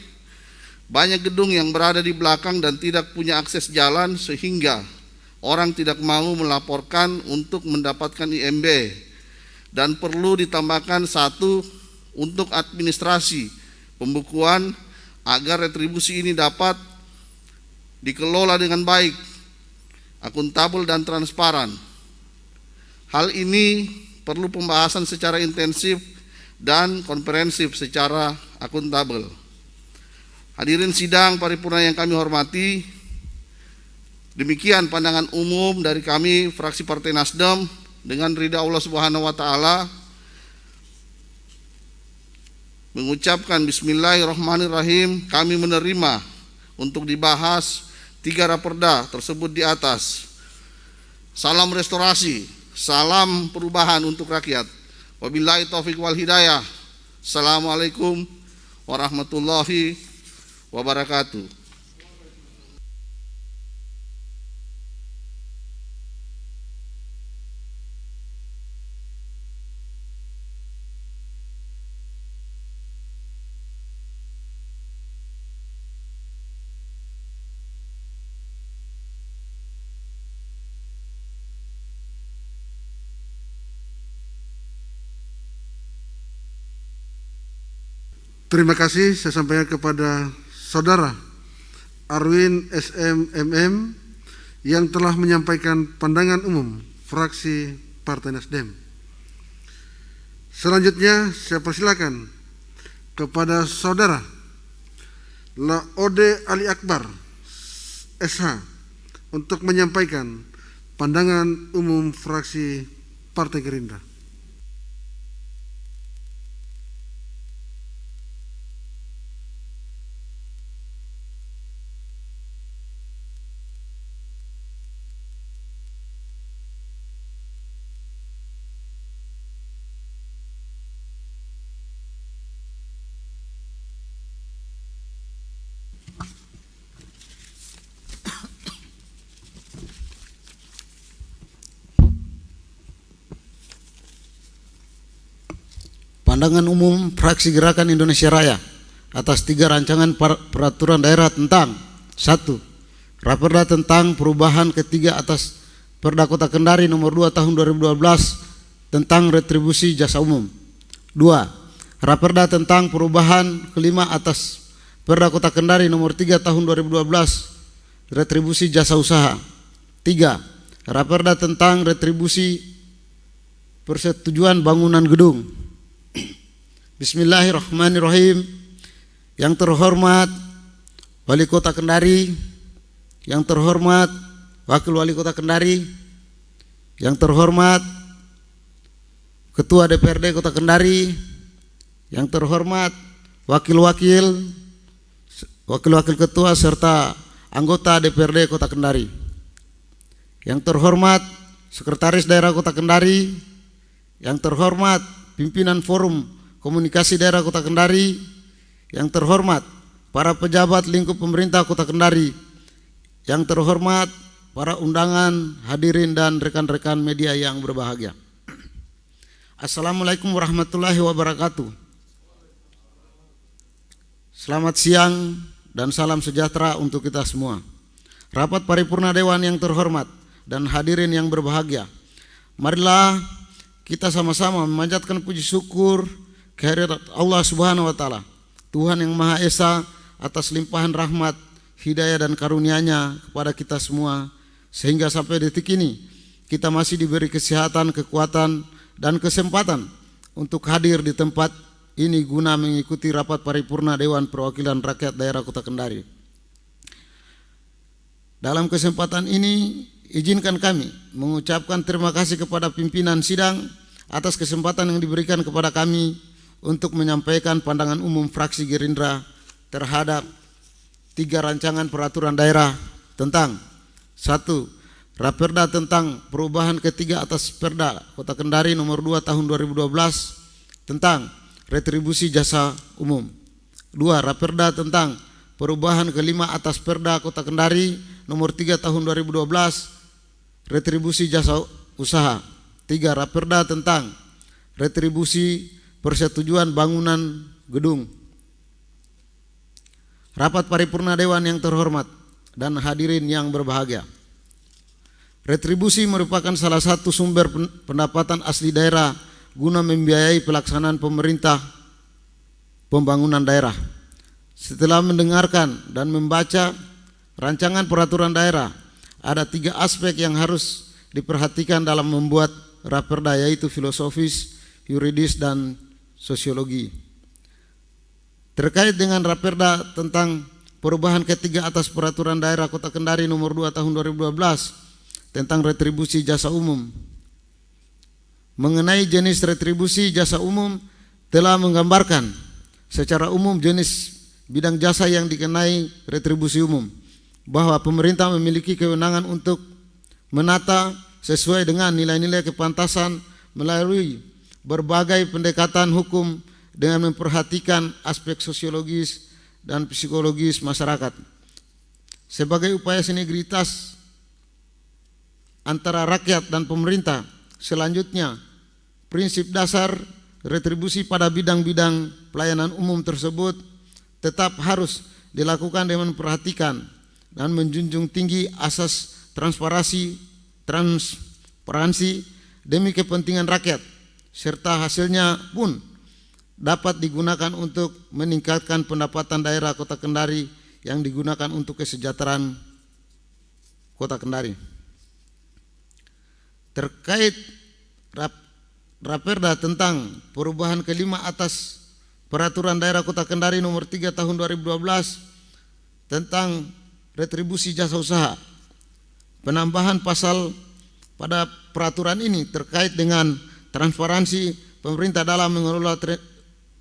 Banyak gedung yang berada di belakang dan tidak punya akses jalan sehingga orang tidak mau melaporkan untuk mendapatkan IMB. Dan perlu ditambahkan 1 untuk administrasi pembukuan agar retribusi ini dapat dikelola dengan baik, akuntabel, dan transparan. Hal ini perlu pembahasan secara intensif dan komprehensif secara akuntabel. Hadirin sidang paripurna yang kami hormati, demikian pandangan umum dari kami fraksi Partai Nasdem. Dengan ridha Allah Subhanahu wa taala, mengucapkan bismillahirrahmanirrahim, kami menerima untuk dibahas 3 raperda tersebut di atas. Salam restorasi, salam perubahan untuk rakyat. Wabillahi taufiq wal hidayah. Assalamualaikum warahmatullahi wabarakatuh. Terima kasih saya sampaikan kepada saudara Arwin SMMM yang telah menyampaikan pandangan umum fraksi Partai Nasdem. Selanjutnya saya persilakan kepada Saudara Laode Ali Akbar SH untuk menyampaikan pandangan umum fraksi Partai Gerindra. Pandangan umum fraksi Gerakan Indonesia Raya atas 3 rancangan peraturan daerah tentang 1. Raperda tentang perubahan ketiga atas Perda Kota Kendari nomor 2 tahun 2012 tentang retribusi jasa umum. 2. Raperda tentang perubahan kelima atas Perda Kota Kendari nomor 3 tahun 2012 retribusi jasa usaha. 3. Raperda tentang retribusi persetujuan bangunan gedung. Bismillahirrahmanirrahim. Yang terhormat Wali Kota Kendari, yang terhormat Wakil Wali Kota Kendari, yang terhormat Ketua DPRD Kota Kendari, yang terhormat wakil-wakil ketua serta anggota DPRD Kota Kendari, yang terhormat Sekretaris Daerah Kota Kendari, yang terhormat pimpinan Forum Komunikasi Daerah Kota Kendari, yang terhormat para pejabat lingkup pemerintah Kota Kendari, yang terhormat para undangan, hadirin dan rekan-rekan media yang berbahagia. Assalamualaikum warahmatullahi wabarakatuh. Selamat siang dan salam sejahtera untuk kita semua. Rapat paripurna Dewan yang terhormat dan hadirin yang berbahagia, marilah kita sama-sama memanjatkan puji syukur kehadirat Allah Subhanahu wa Ta'ala, Tuhan yang Maha Esa, atas limpahan rahmat, hidayah dan karunia-Nya kepada kita semua, sehingga sampai detik ini kita masih diberi kesehatan, kekuatan dan kesempatan untuk hadir di tempat ini guna mengikuti rapat paripurna Dewan Perwakilan Rakyat Daerah Kota Kendari. Dalam kesempatan ini, izinkan kami mengucapkan terima kasih kepada pimpinan sidang atas kesempatan yang diberikan kepada kami untuk menyampaikan pandangan umum fraksi Gerindra terhadap 3 rancangan peraturan daerah tentang 1. Raperda tentang perubahan ketiga atas Perda Kota Kendari nomor 2 tahun 2012 tentang retribusi jasa umum. 2. Raperda tentang perubahan kelima atas Perda Kota Kendari nomor 3 tahun 2012 retribusi jasa usaha. 3. Raperda tentang retribusi persetujuan bangunan gedung. Rapat paripurna Dewan yang terhormat dan hadirin yang berbahagia, retribusi merupakan salah satu sumber pendapatan asli daerah guna membiayai pelaksanaan pemerintah pembangunan daerah. Setelah mendengarkan dan membaca rancangan peraturan daerah, ada 3 aspek yang harus diperhatikan dalam membuat raperda, yaitu filosofis, yuridis, dan sosiologi. Terkait dengan raperda tentang perubahan ketiga atas peraturan daerah Kota Kendari nomor 2 tahun 2012 tentang retribusi jasa umum. Mengenai jenis retribusi jasa umum telah menggambarkan secara umum jenis bidang jasa yang dikenai retribusi umum, bahwa pemerintah memiliki kewenangan untuk menata sesuai dengan nilai-nilai kepantasan melalui berbagai pendekatan hukum dengan memperhatikan aspek sosiologis dan psikologis masyarakat. Sebagai upaya sinergitas antara rakyat dan pemerintah, selanjutnya prinsip dasar retribusi pada bidang-bidang pelayanan umum tersebut tetap harus dilakukan dengan memperhatikan dan menjunjung tinggi asas transparansi demi kepentingan rakyat, serta hasilnya pun dapat digunakan untuk meningkatkan pendapatan daerah Kota Kendari yang digunakan untuk kesejahteraan Kota Kendari. Terkait Raperda tentang perubahan kelima atas Peraturan Daerah Kota Kendari nomor 3 tahun 2012 tentang retribusi jasa usaha. Penambahan pasal pada peraturan ini terkait dengan transparansi pemerintah dalam mengelola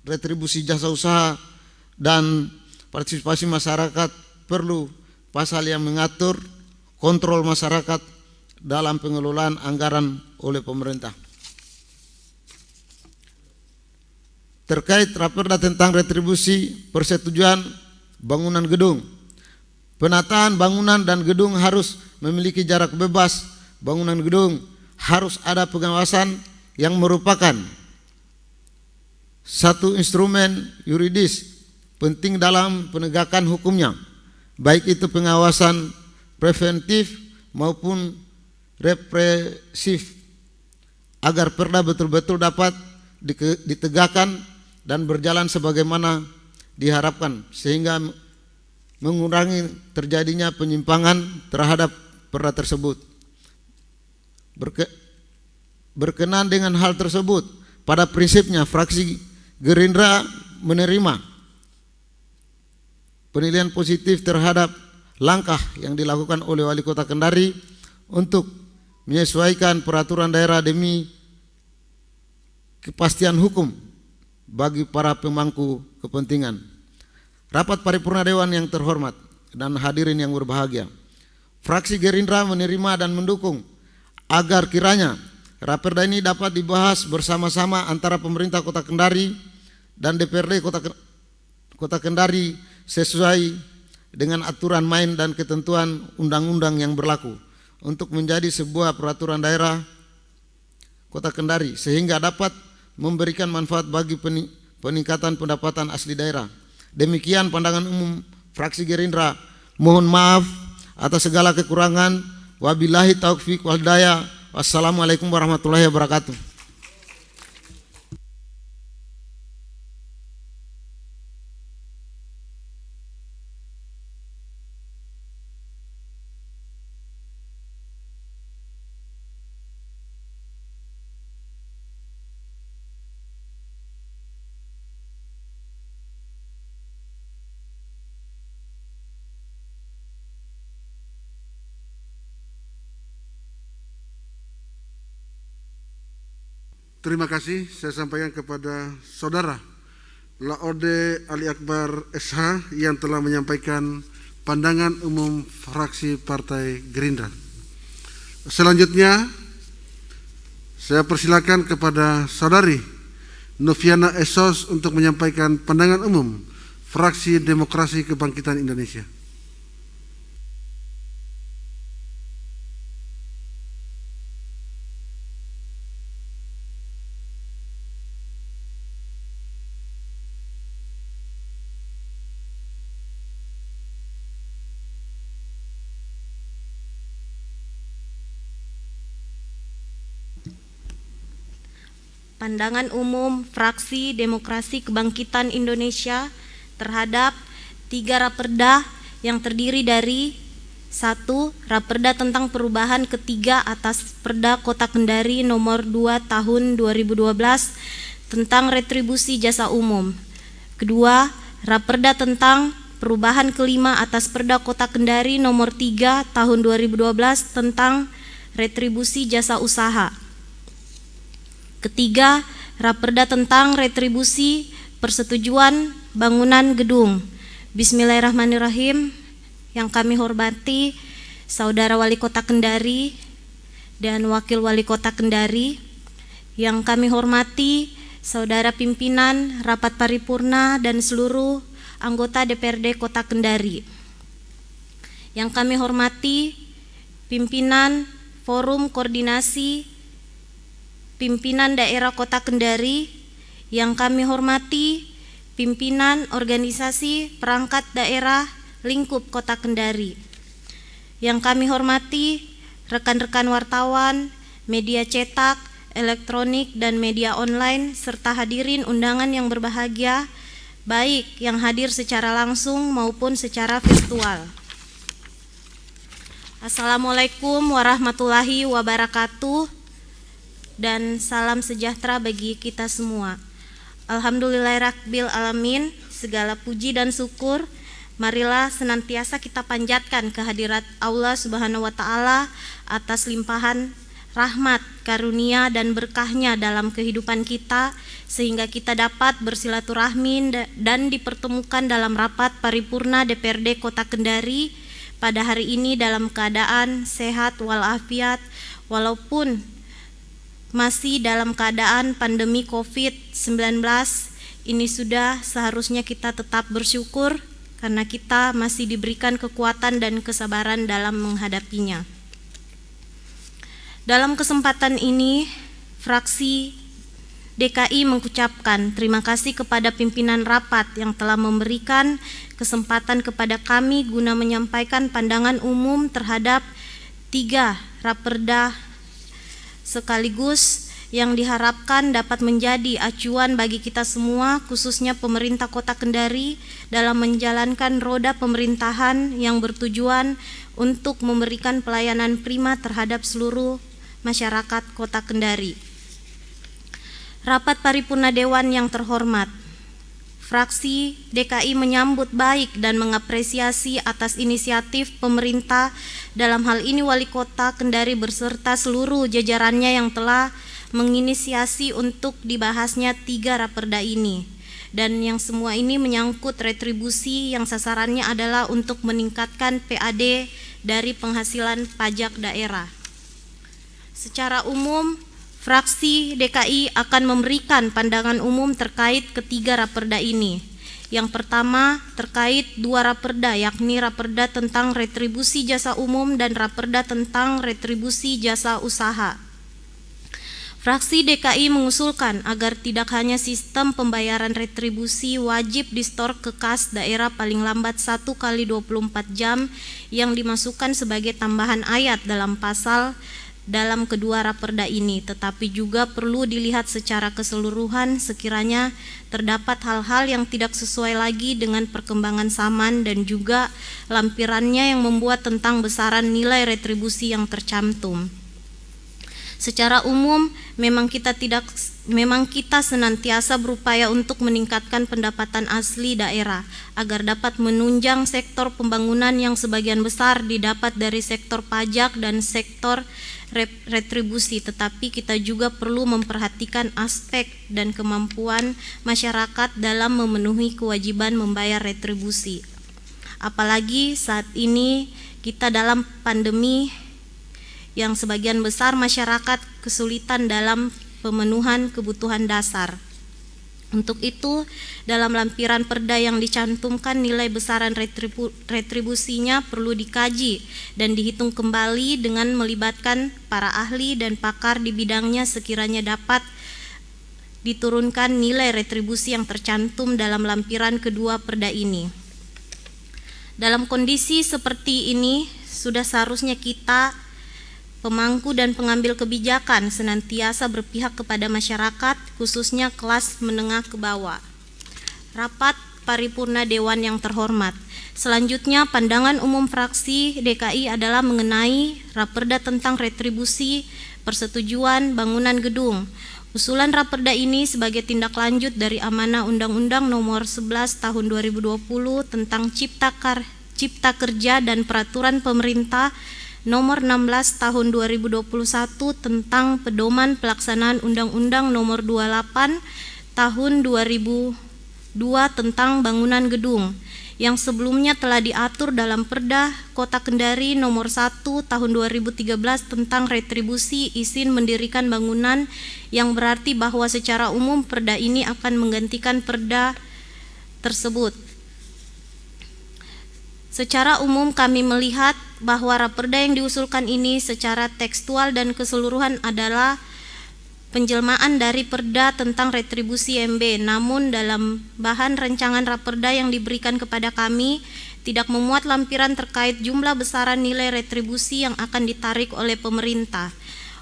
retribusi jasa usaha dan partisipasi masyarakat. Perlu pasal yang mengatur kontrol masyarakat dalam pengelolaan anggaran oleh pemerintah. Terkait Raperda tentang retribusi persetujuan bangunan gedung. Penataan bangunan dan gedung harus memiliki jarak bebas. Bangunan gedung harus ada pengawasan yang merupakan satu instrumen yuridis penting dalam penegakan hukumnya, baik itu pengawasan preventif maupun represif, agar perda betul-betul dapat ditegakkan dan berjalan sebagaimana diharapkan, sehingga mengurangi terjadinya penyimpangan terhadap perda tersebut. Berkenan dengan hal tersebut, pada prinsipnya fraksi Gerindra menerima penilaian positif terhadap langkah yang dilakukan oleh Wali Kota Kendari untuk menyesuaikan peraturan daerah demi kepastian hukum bagi para pemangku kepentingan. Rapat paripurna Dewan yang terhormat dan hadirin yang berbahagia, fraksi Gerindra menerima dan mendukung agar kiranya Raperda ini dapat dibahas bersama-sama antara pemerintah Kota Kendari dan DPRD Kota Kendari sesuai dengan aturan main dan ketentuan undang-undang yang berlaku untuk menjadi sebuah peraturan daerah Kota Kendari, sehingga dapat memberikan manfaat bagi peningkatan pendapatan asli daerah. Demikian pandangan umum fraksi Gerindra. Mohon maaf atas segala kekurangan. Wabillahi taufiq wal hidayah. Wassalamualaikum warahmatullahi wabarakatuh. Terima kasih saya sampaikan kepada Saudara Laode Ali Akbar SH yang telah menyampaikan pandangan umum fraksi Partai Gerindra. Selanjutnya saya persilakan kepada Saudari Noviana Esos untuk menyampaikan pandangan umum fraksi Demokrasi Kebangkitan Indonesia. Pandangan umum fraksi Demokrasi Kebangkitan Indonesia terhadap 3 raperda yang terdiri dari 1. Raperda tentang perubahan ketiga atas Perda Kota Kendari nomor 2 tahun 2012 tentang retribusi jasa umum. 2. Raperda tentang perubahan kelima atas Perda Kota Kendari nomor 3 tahun 2012 tentang retribusi jasa usaha. 3. Raperda tentang retribusi persetujuan bangunan gedung. Bismillahirrahmanirrahim. Yang kami hormati Saudara Wali Kota Kendari dan Wakil Wali Kota Kendari. Yang kami hormati Saudara Pimpinan Rapat Paripurna dan seluruh anggota DPRD Kota Kendari. Yang kami hormati Pimpinan Forum Koordinasi Pimpinan Daerah Kota Kendari, yang kami hormati pimpinan organisasi perangkat daerah lingkup Kota Kendari, yang kami hormati rekan-rekan wartawan, media cetak, elektronik, dan media online, serta hadirin undangan yang berbahagia, baik yang hadir secara langsung maupun secara virtual. Assalamualaikum warahmatullahi wabarakatuh dan salam sejahtera bagi kita semua. Alhamdulillahirabbil alamin, segala puji dan syukur marilah senantiasa kita panjatkan kehadirat Allah Subhanahu wa taala atas limpahan rahmat, karunia dan berkahnya dalam kehidupan kita sehingga kita dapat bersilaturahmi dan dipertemukan dalam rapat paripurna DPRD Kota Kendari pada hari ini dalam keadaan sehat walafiat walaupun masih dalam keadaan pandemi COVID-19. Ini sudah seharusnya kita tetap bersyukur karena kita masih diberikan kekuatan dan kesabaran dalam menghadapinya. Dalam kesempatan ini, fraksi DKI mengucapkan terima kasih kepada pimpinan rapat yang telah memberikan kesempatan kepada kami guna menyampaikan pandangan umum terhadap 3 raperda sekaligus yang diharapkan dapat menjadi acuan bagi kita semua, khususnya pemerintah Kota Kendari dalam menjalankan roda pemerintahan yang bertujuan untuk memberikan pelayanan prima terhadap seluruh masyarakat Kota Kendari. Rapat Paripurna Dewan yang terhormat, fraksi DKI menyambut baik dan mengapresiasi atas inisiatif pemerintah, dalam hal ini Wali Kota Kendari beserta seluruh jajarannya yang telah menginisiasi untuk dibahasnya 3 raperda ini, dan yang semua ini menyangkut retribusi yang sasarannya adalah untuk meningkatkan PAD dari penghasilan pajak daerah. Secara umum, fraksi DKI akan memberikan pandangan umum terkait ketiga raperda ini. Yang pertama terkait 2 raperda, yakni raperda tentang retribusi jasa umum dan raperda tentang retribusi jasa usaha. Fraksi DKI mengusulkan agar tidak hanya sistem pembayaran retribusi wajib distor ke kas daerah paling lambat 1 kali 24 jam yang dimasukkan sebagai tambahan ayat dalam pasal dalam kedua raperda ini, tetapi juga perlu dilihat secara keseluruhan sekiranya terdapat hal-hal yang tidak sesuai lagi dengan perkembangan zaman dan juga lampirannya yang membuat tentang besaran nilai retribusi yang tercantum. Secara umum, memang kita senantiasa berupaya untuk meningkatkan pendapatan asli daerah agar dapat menunjang sektor pembangunan yang sebagian besar didapat dari sektor pajak dan sektor retribusi, tetapi kita juga perlu memperhatikan aspek dan kemampuan masyarakat dalam memenuhi kewajiban membayar retribusi. Apalagi saat ini kita dalam pandemi yang sebagian besar masyarakat kesulitan dalam pemenuhan kebutuhan dasar. Untuk itu, dalam lampiran perda yang dicantumkan nilai besaran retribusinya perlu dikaji dan dihitung kembali dengan melibatkan para ahli dan pakar di bidangnya sekiranya dapat diturunkan nilai retribusi yang tercantum dalam lampiran kedua perda ini. Dalam kondisi seperti ini, sudah seharusnya kita pemangku dan pengambil kebijakan senantiasa berpihak kepada masyarakat, khususnya kelas menengah ke bawah. Rapat Paripurna Dewan yang terhormat. Selanjutnya, pandangan umum fraksi DKI adalah mengenai raperda tentang retribusi persetujuan bangunan gedung. Usulan raperda ini sebagai tindak lanjut dari amanah Undang-Undang Nomor 11 Tahun 2020 tentang Cipta Kerja dan Peraturan Pemerintah Nomor 16 Tahun 2021 tentang Pedoman Pelaksanaan Undang-Undang Nomor 28 Tahun 2002 tentang Bangunan Gedung yang sebelumnya telah diatur dalam Perda Kota Kendari Nomor 1 Tahun 2013 tentang retribusi izin mendirikan bangunan, yang berarti bahwa secara umum Perda ini akan menggantikan Perda tersebut. Secara umum kami melihat bahwa raperda yang diusulkan ini secara tekstual dan keseluruhan adalah penjelmaan dari Perda tentang retribusi MB, namun dalam bahan rancangan raperda yang diberikan kepada kami tidak memuat lampiran terkait jumlah besaran nilai retribusi yang akan ditarik oleh pemerintah.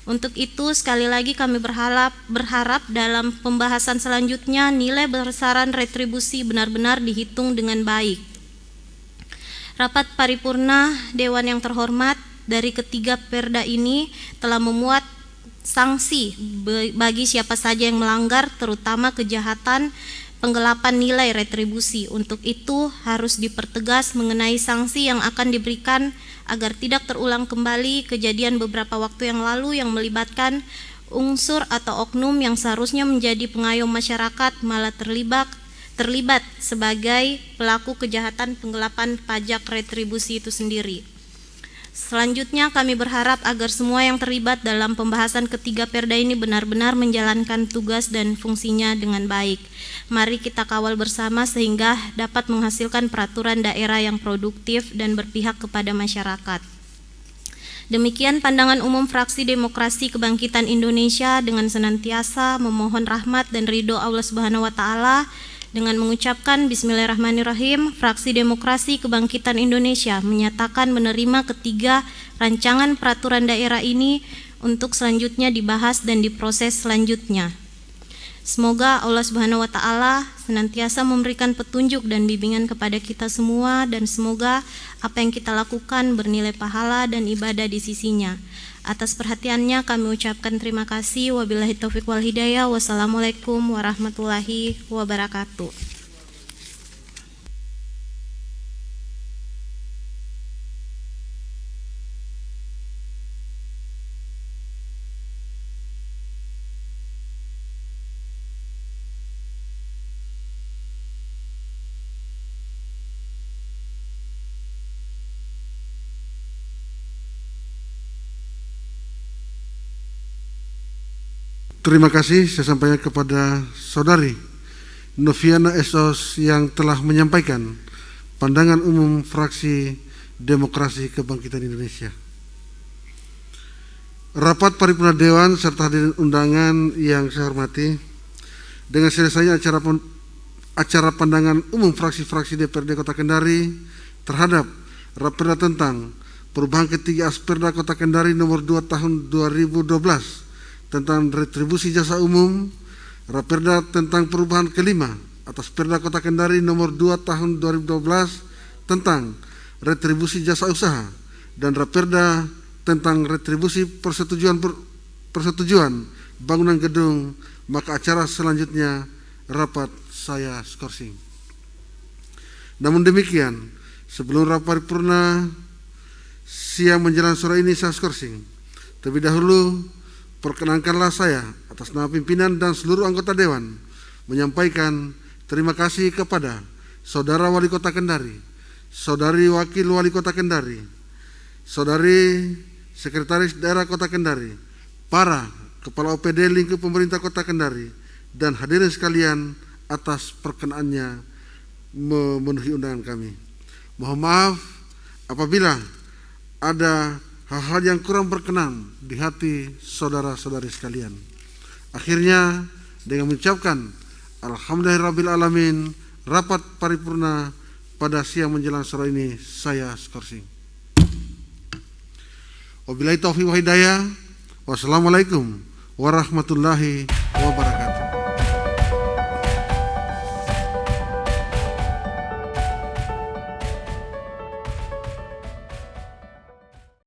Untuk itu, sekali lagi kami berharap dalam pembahasan selanjutnya nilai besaran retribusi benar-benar dihitung dengan baik. Rapat paripurna Dewan yang terhormat, dari ketiga perda ini telah memuat sanksi bagi siapa saja yang melanggar, terutama kejahatan penggelapan nilai retribusi. Untuk itu harus dipertegas mengenai sanksi yang akan diberikan agar tidak terulang kembali kejadian beberapa waktu yang lalu yang melibatkan unsur atau oknum yang seharusnya menjadi pengayom masyarakat malah terlibat sebagai pelaku kejahatan penggelapan pajak retribusi itu sendiri. Selanjutnya kami berharap agar semua yang terlibat dalam pembahasan ketiga perda ini benar-benar menjalankan tugas dan fungsinya dengan baik. Mari kita kawal bersama sehingga dapat menghasilkan peraturan daerah yang produktif dan berpihak kepada masyarakat. Demikian pandangan umum fraksi Demokrasi Kebangkitan Indonesia dengan senantiasa memohon rahmat dan ridho Allah Subhanahu wa taala. Dengan mengucapkan Bismillahirrahmanirrahim, fraksi Demokrasi Kebangkitan Indonesia menyatakan menerima ketiga rancangan peraturan daerah ini untuk selanjutnya dibahas dan diproses selanjutnya. Semoga Allah Subhanahu wa taala senantiasa memberikan petunjuk dan bimbingan kepada kita semua, dan semoga apa yang kita lakukan bernilai pahala dan ibadah di sisinya. Atas perhatiannya kami ucapkan terima kasih. Wabillahi taufiq wal hidayah. Wassalamualaikum warahmatullahi wabarakatuh. Terima kasih saya sampaikan kepada Saudari Noviana Esos yang telah menyampaikan pandangan umum fraksi Demokrasi Kebangkitan Indonesia. Rapat paripurna Dewan serta hadirin undangan yang saya hormati, dengan selesainya acara pandangan umum fraksi-fraksi DPRD Kota Kendari terhadap Raperda tentang perubahan ketiga Asperda Kota Kendari nomor 2 tahun 2012 tentang retribusi jasa umum, Raperda tentang perubahan kelima atas Perda Kota Kendari nomor 2 tahun 2012 tentang retribusi jasa usaha, dan Raperda tentang retribusi persetujuan bangunan gedung, maka acara selanjutnya rapat saya skorsing. Namun demikian, sebelum rapat paripurna siang menjelang sore ini saya skorsing, terlebih dahulu perkenankanlah saya atas nama pimpinan dan seluruh anggota Dewan menyampaikan terima kasih kepada Saudara Wali Kota Kendari, Saudari Wakil Wali Kota Kendari, Saudari Sekretaris Daerah Kota Kendari, para Kepala OPD lingkup pemerintah Kota Kendari, dan hadirin sekalian atas perkenaannya memenuhi undangan kami. Mohon maaf apabila ada hal-hal yang kurang berkenan di hati saudara-saudari sekalian. Akhirnya dengan mengucapkan Alhamdulillahirabbil alamin, rapat paripurna pada siang menjelang sore ini saya skorsing. Wabillahi taufiq wal hidayah. Wassalamualaikum warahmatullahi wabarakatuh.